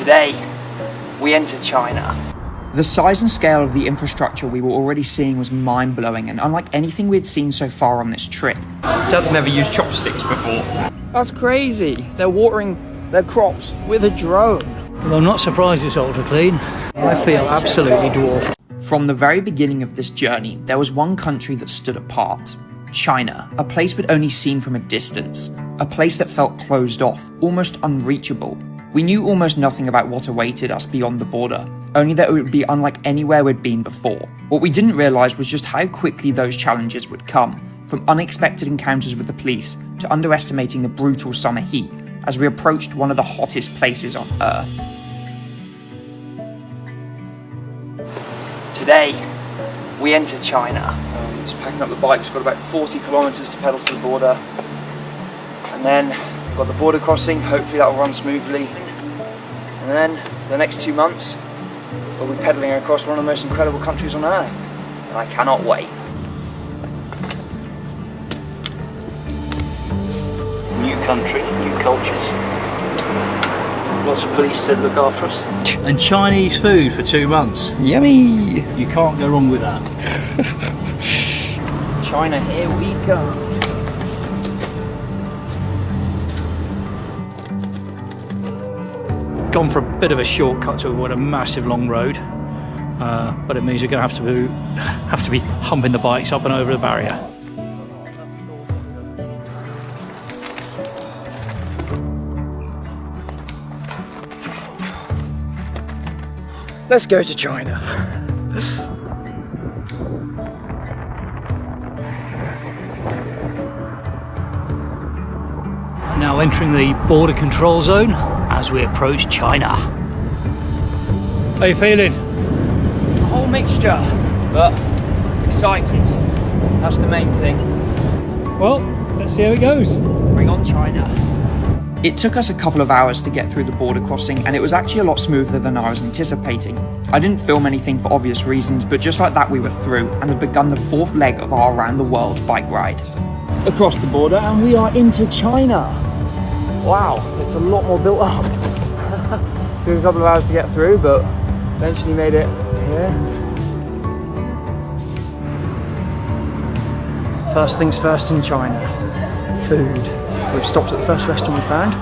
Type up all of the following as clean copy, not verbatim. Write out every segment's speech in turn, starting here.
Today, we enter China. The size and scale of the infrastructure we were already seeing was mind-blowing and unlike anything we had seen so far on this trip. Dad's never used chopsticks before. That's crazy. They're watering their crops with a drone. Well, I'm not surprised it's ultra clean. I feel absolutely dwarfed. From the very beginning of this journey, there was one country that stood apart. China, a place we'd only seen from a distance. A place that felt closed off, almost unreachable. We knew almost nothing about what awaited us beyond the border, only that it would be unlike anywhere we'd been before. What we didn't realise was just how quickly those challenges would come, from unexpected encounters with the police to underestimating the brutal summer heat as we approached one of the hottest places on Earth. Today, we enter China. Just packing up the bikes, got about 40 kilometres to pedal to the border. And then got the border crossing, hopefully that will run smoothly. And then the next 2 months, we'll be pedalling across one of the most incredible countries on Earth. And I cannot wait. New country, new cultures. Lots of police to look after us. And Chinese food for 2 months. Yummy! You can't go wrong with that. China, here we go. Gone for a bit of a shortcut to avoid a massive long road, but it means we're going to have to be humping the bikes up and over the barrier. Let's go to China. Now entering the border control zone as we approach China. How are you feeling? A whole mixture, but excited. That's the main thing. Well, let's see how it goes. Bring on China. It took us a couple of hours to get through the border crossing, and it was actually a lot smoother than I was anticipating. I didn't film anything for obvious reasons, but just like that we were through and had begun the 4th leg of our around the world bike ride. Across the border and we are into China. Wow, it's a lot more built up. Took a couple of hours to get through, but eventually made it here. First things first in China, food. We've stopped at the first restaurant we found. I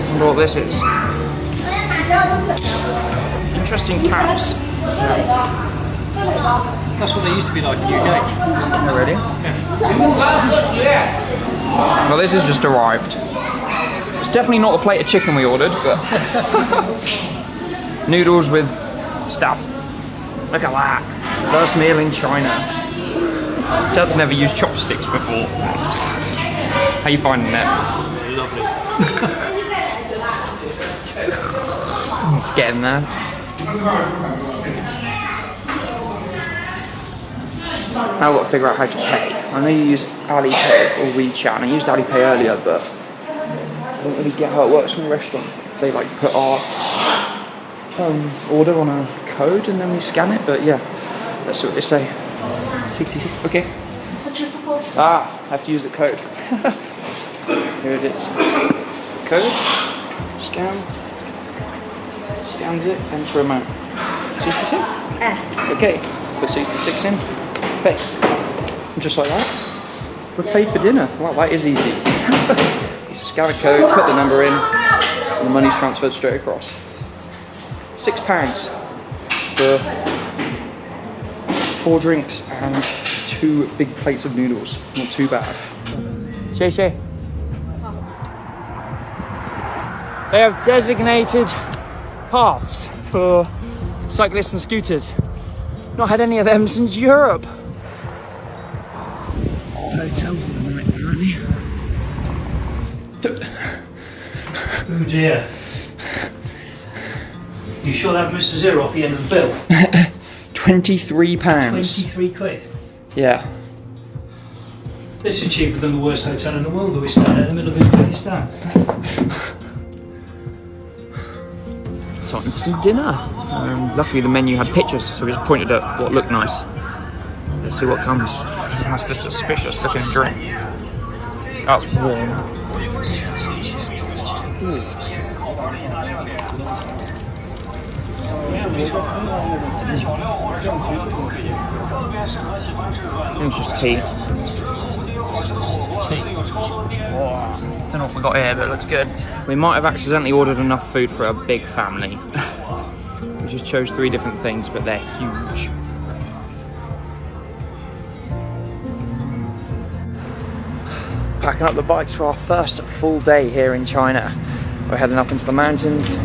wonder what this is. Interesting caps. That's what they used to be like in the UK. Oh, really? Yeah. Well, this has just arrived. It's definitely not the plate of chicken we ordered, but noodles with stuff. Look at that. First meal in China. Dad's never used chopsticks before. How you finding it? Lovely. It's getting there. Now I've got to figure out how to pay. I know you use Alipay or WeChat, and I used Alipay earlier, but I don't really get how it works in a restaurant. They like put our order on a code and then we scan it, but yeah, let's see what they say. 66, okay. I have to use the code. Here it is. Code, scan, scans it, enter amount. 66? Okay, put 66 in, pay. And just like that, we're paid for dinner. Wow, that is easy. You scan a code, put the number in, and the money's transferred straight across. £6 for 4 drinks and 2 big plates of noodles. Not too bad. Shay. They have designated paths for cyclists and scooters. Not had any of them since Europe. Hotel for the night, apparently. Oh dear. You sure that Mr. Zero off the end of the bill? £23. 23 quid. Yeah. This is cheaper than the worst hotel in the world that we stayed at in the middle of Uzbekistan. Time for some dinner. Luckily the menu had pictures, so we just pointed at what looked nice. Let's see what comes. That's the suspicious looking drink. That's warm. It's just tea. Don't know what we got here, but it looks good. We might have accidentally ordered enough food for a big family. We just chose 3 different things, but they're huge. Packing up the bikes for our first full day here in China. We're heading up into the mountains.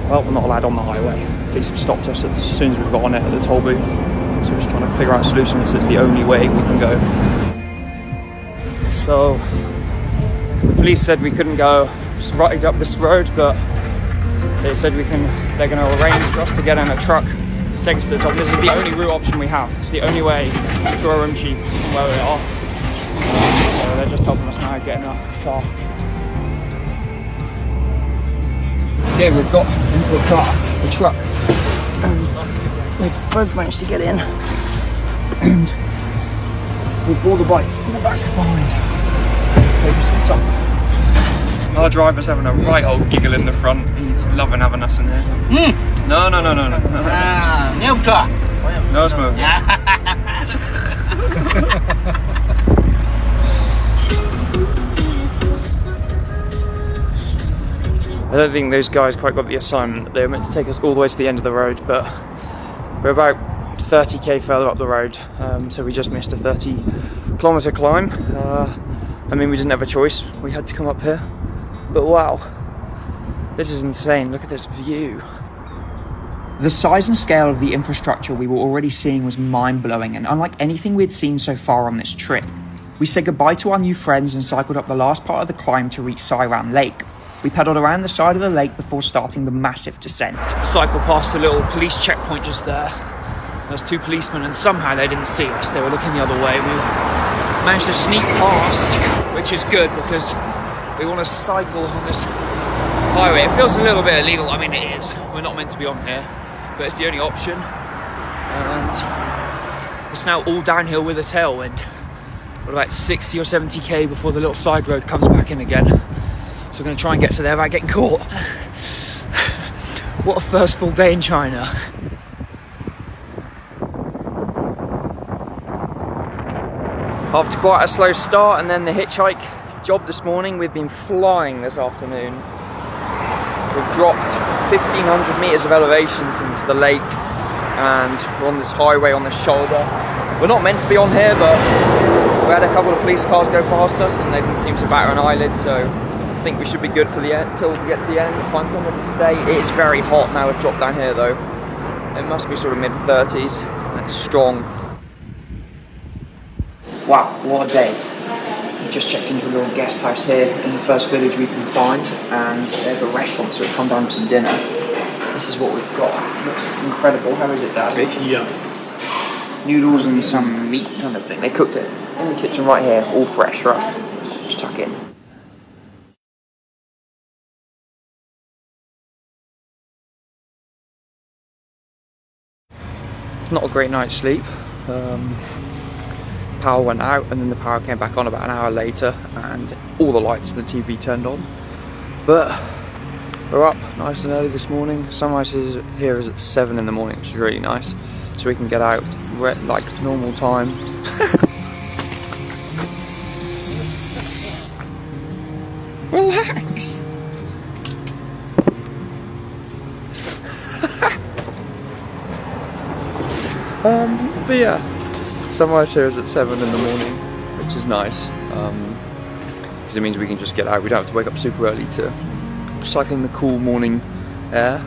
Well, we're not allowed on the highway. Police have stopped us as soon as we've got on it at the toll booth. So we're just trying to figure out a solution. This is the only way we can go. So the police said we couldn't go right up this road, but they said they're going to arrange for us to get in a truck to take us to the top. This is the only route option we have. It's the only way to Urumqi from where we are. So they're just helping us now get in a car. Okay, we've got into a truck, and we've both managed to get in, and we brought the bikes in the back behind. Take us to the top. Our driver's having a right old giggle in the front. He's loving having us in here. No. No smoke. I don't think those guys quite got the assignment. They were meant to take us all the way to the end of the road, but we're about 30k further up the road, so we just missed a 30-kilometer climb. I mean, we didn't have a choice. We had to come up here. But wow, this is insane. Look at this view. The size and scale of the infrastructure we were already seeing was mind-blowing, and unlike anything we had seen so far on this trip. We said goodbye to our new friends and cycled up the last part of the climb to reach Sairan Lake. We pedalled around the side of the lake before starting the massive descent. Cycled past a little police checkpoint just there. There's 2 policemen, and somehow they didn't see us. They were looking the other way. We managed to sneak past, which is good because we want to cycle on this highway. It feels a little bit illegal. I mean, it is. We're not meant to be on here, but it's the only option. And it's now all downhill with a tailwind. We're about 60 or 70k before the little side road comes back in again. So we're going to try and get to there without getting caught. What a first full day in China. After quite a slow start and then the hitchhike job this morning, we've been flying this afternoon. We've dropped 1,500 meters of elevation since the lake, and we're on this highway on the shoulder. We're not meant to be on here, but we had a couple of police cars go past us and they didn't seem to batter an eyelid, so I think we should be good for the end until we get to the end, find somewhere to stay. It is very hot now. We've dropped down here though. It must be sort of mid-30s. It's strong. Wow, what a day. We just checked into a little guest house here in the first village we can find, and they have a restaurant, so we've come down for some dinner. This is what we've got. It looks incredible. How is it, Dad? Yeah. Noodles and some meat kind of thing. They cooked it in the kitchen right here, all fresh for us. Just tuck in. Not a great night's sleep. Power went out and then the power came back on about an hour later, and all the lights in the TV turned on. But we're up nice and early this morning. Sunrise here is at 7 in the morning, which is really nice. So we can get out like normal time. Relax. But yeah, sunrise here is at 7 in the morning, which is nice, because it means we can just get out. We don't have to wake up super early to cycle in the cool morning air.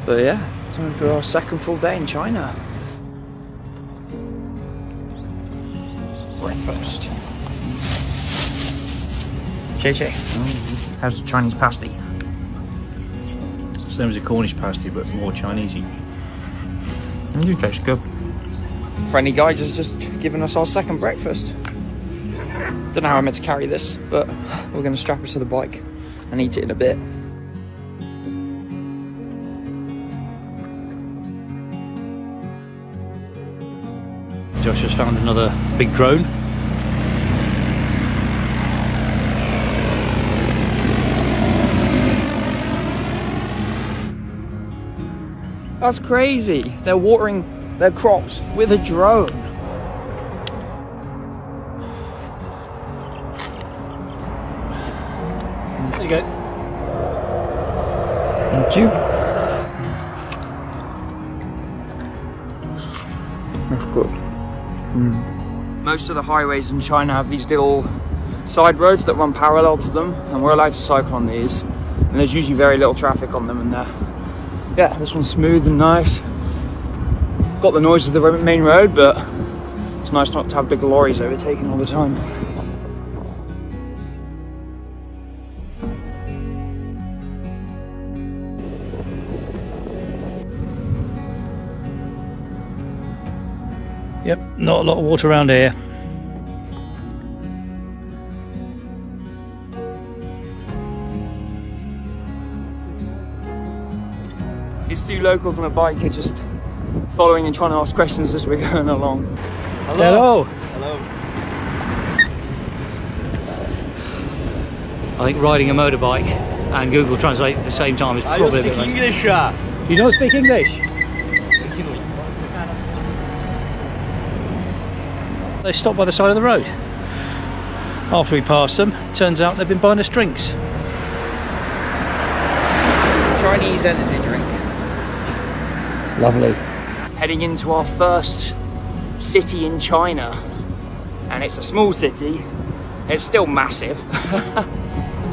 But yeah, time for our second full day in China. Breakfast. Che. How's the Chinese pasty? Same as a Cornish pasty, but more Chinesey. You taste good. Friendly guy just giving us our second breakfast. Don't know how I'm meant to carry this, but we're going to strap it to the bike and eat it in a bit. Josh has found another big drone. That's crazy. They're watering their crops with a drone. There you go. Thank you. That's good. Most of the highways in China have these little side roads that run parallel to them, and we're allowed to cycle on these. And there's usually very little traffic on them, and yeah, this one's smooth and nice. Got the noise of the main road, but it's nice not to have big lorries overtaking all the time. Yep, not a lot of water around here. These two locals on a bike are just following and trying to ask questions as we're going along. Hello. Hello. I think riding a motorbike and Google Translate at the same time is probably a bit like... English? You don't speak English? They stopped by the side of the road. After we passed them, turns out they've been buying us drinks. Chinese energy drink. Lovely. Heading into our first city in China, and it's a small city. It's still massive.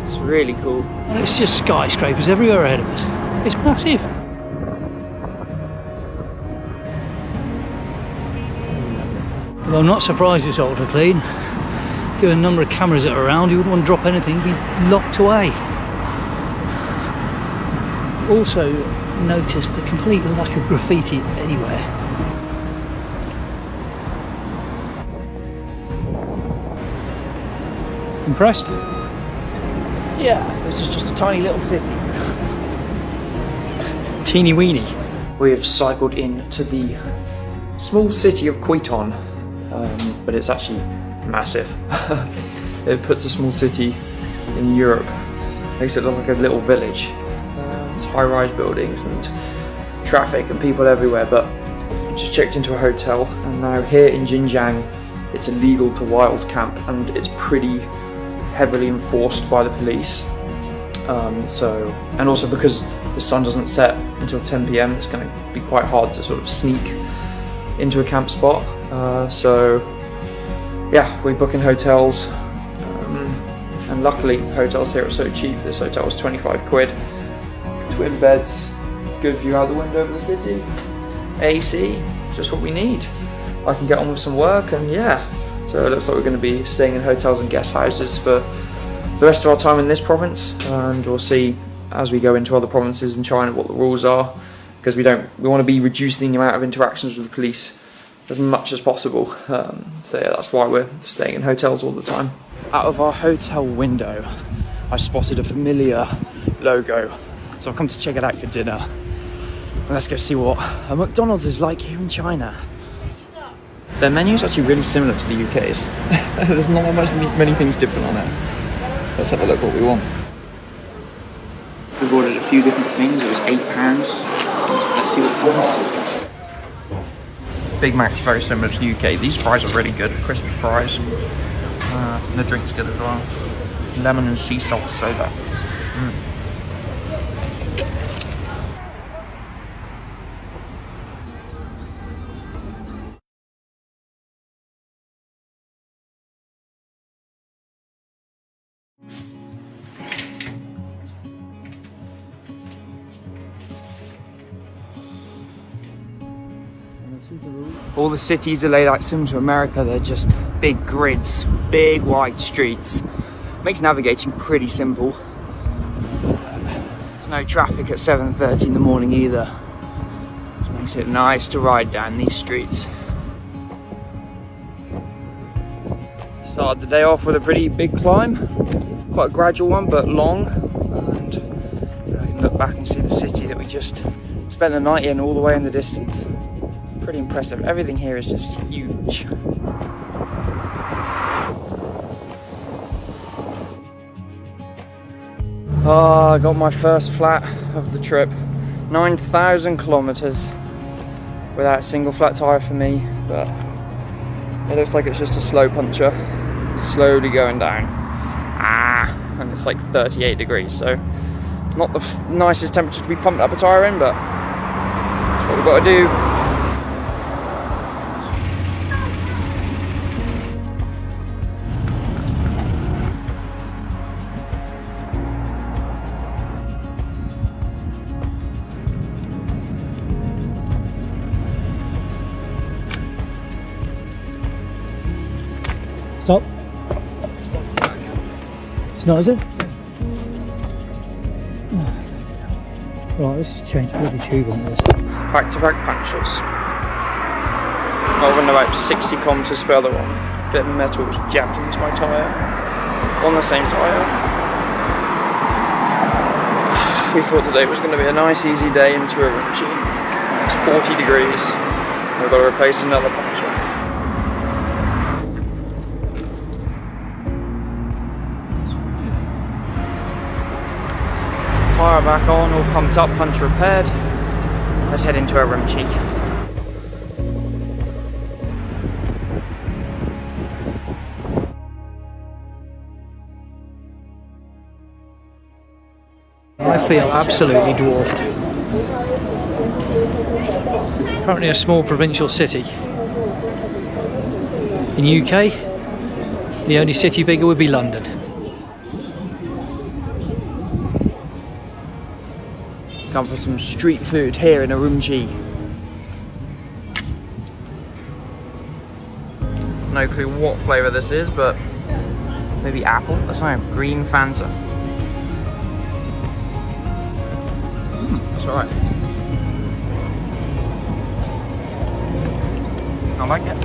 It's really cool. And it's just skyscrapers everywhere ahead of us. It's massive. Well, I'm not surprised it's ultra clean. Given the number of cameras that are around, you wouldn't want to drop anything, you'd be locked away. Also, noticed the complete lack of graffiti anywhere. Impressed? Yeah, this is just a tiny little city. Teeny weeny. We have cycled into the small city of Kuiton, but it's actually massive. It puts a small city in Europe, makes it look like a little village. It's high-rise buildings and traffic and people everywhere, but I just checked into a hotel, and now here in Xinjiang it's illegal to wild camp, and it's pretty heavily enforced by the police. And also because the sun doesn't set until 10 PM, it's going to be quite hard to sort of sneak into a camp spot. So yeah, we book in hotels, and luckily hotels here are so cheap. This hotel was 25 quid, twin beds, good view out the window of the city, AC, just what we need. I can get on with some work, and yeah, so it looks like we're going to be staying in hotels and guest houses for the rest of our time in this province, and we'll see as we go into other provinces in China what the rules are, because we want to be reducing the amount of interactions with the police as much as possible. So yeah, that's why we're staying in hotels all the time. Out of our hotel window, I spotted a familiar logo, so I've come to check it out for dinner. And let's go see what a McDonald's is like here in China. Their menu is actually really similar to the UK's. There's not many things different on it. Let's have a look what we want. We've ordered a few different things. It was £8. Let's see what comes. Big Mac's very similar to the UK. These fries are really good, crispy fries. And the drink's good as well. Lemon and sea salt soda. All the cities are laid out similar to America. They're just big grids, big wide streets. Makes navigating pretty simple. There's no traffic at 7:30 in the morning either. Which makes it nice to ride down these streets. Started the day off with a pretty big climb. Quite a gradual one, but long. And you can look back and see the city that we just spent the night in all the way in the distance. Pretty impressive. Everything here is just huge. I got my first flat of the trip. 9,000 kilometers without a single flat tire for me, but it looks like it's just a slow puncher, slowly going down. And it's like 38 degrees, so not the nicest temperature to be pumped up a tire in, but that's what we've got to do. Stop. It's not, is it? Right, let's just change the bloody tube on this. Back-to-back punctures. Over and about 60 kilometers further on, a bit of metal was jabbed into my tyre, on the same tyre. We thought today was going to be a nice easy day into Urumqi. It's 40 degrees, we've got to replace another puncture. Tyre back on, all pumped up, puncture repaired. Let's head into Urumqi. I feel absolutely dwarfed. Apparently a small provincial city. In UK, the only city bigger would be London. Come for some street food here in Urumqi. No clue what flavour this is, but maybe apple? That's not green Fanta. That's alright. I like it.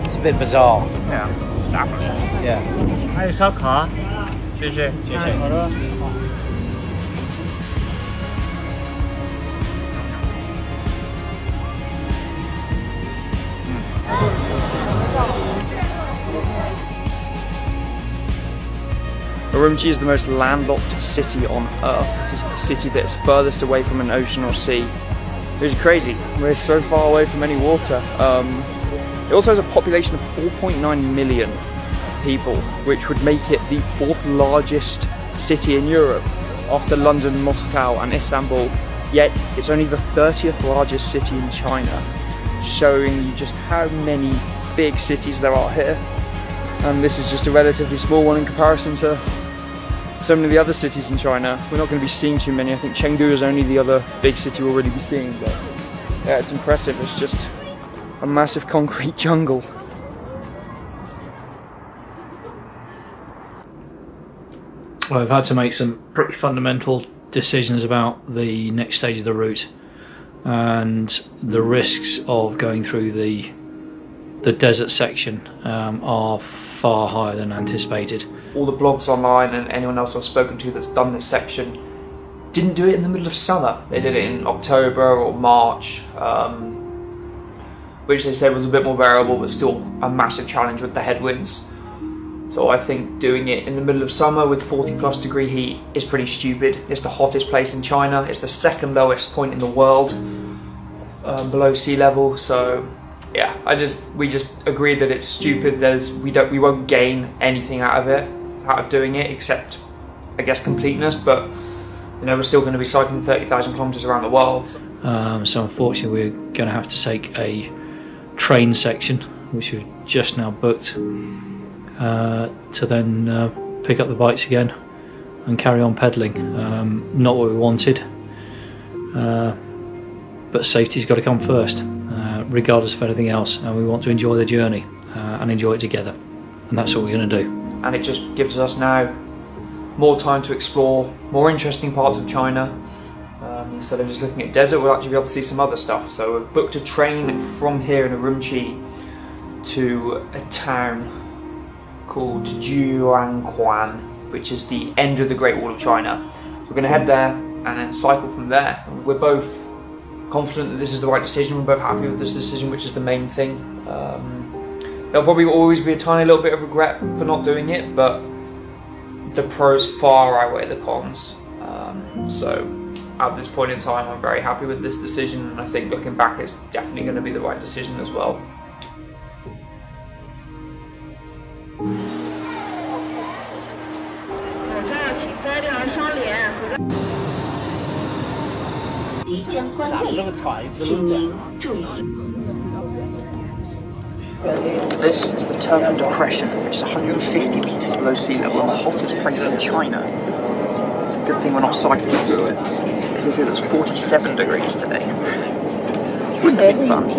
It's a bit bizarre. Yeah. Just apple. Yeah. 还有烧烤，谢谢。谢谢。好的。 Urumqi is the most landlocked city on earth. It is the city that is furthest away from an ocean or sea. Which is crazy. We're so far away from any water. It also has a population of 4.9 million people, which would make it the 4th largest city in Europe after London, Moscow and Istanbul. Yet it's only the 30th largest city in China, showing you just how many big cities there are here. And this is just a relatively small one in comparison to so many of the other cities in China. We're not going to be seeing too many. I think Chengdu is only the other big city we'll really be seeing, but yeah, it's impressive. It's just a massive concrete jungle. Well, I've had to make some pretty fundamental decisions about the next stage of the route and the risks of going through the desert section are far higher than anticipated. All the blogs online and anyone else I've spoken to that's done this section didn't do it in the middle of summer. They did it in October or March, which they said was a bit more bearable, but still a massive challenge with the headwinds. So I think doing it in the middle of summer with 40+ degree heat is pretty stupid. It's the hottest place in China. It's the 2nd lowest point in the world below sea level. So yeah, we just agreed that it's stupid. We won't gain anything out of doing it, except I guess completeness. But you know, we're still going to be cycling 30,000 kilometers around the world. So unfortunately, we're going to have to take a train section, which we've just now booked, to then pick up the bikes again and carry on pedalling. Not what we wanted, but safety's got to come first, regardless of anything else, and we want to enjoy the journey and enjoy it together, and that's what we're going to do. And it just gives us now more time to explore more interesting parts of China. Instead of just looking at desert, we'll actually be able to see some other stuff. So we've booked a train from here in Urumqi to a town called Jiuanquan, which is the end of the Great Wall of China. We're going to head there and then cycle from there. We're both confident that this is the right decision. We're both happy with this decision, which is the main thing. There'll probably always be a tiny little bit of regret for not doing it, but the pros far outweigh the cons. So at this point in time, I'm very happy with this decision, and I think looking back, it's definitely going to be the right decision as well. This is the Turban Depression, which is 150 meters below sea level and the hottest place in China. It's a good thing we're not cycling through it, because it was 47 degrees today. It's really big fun.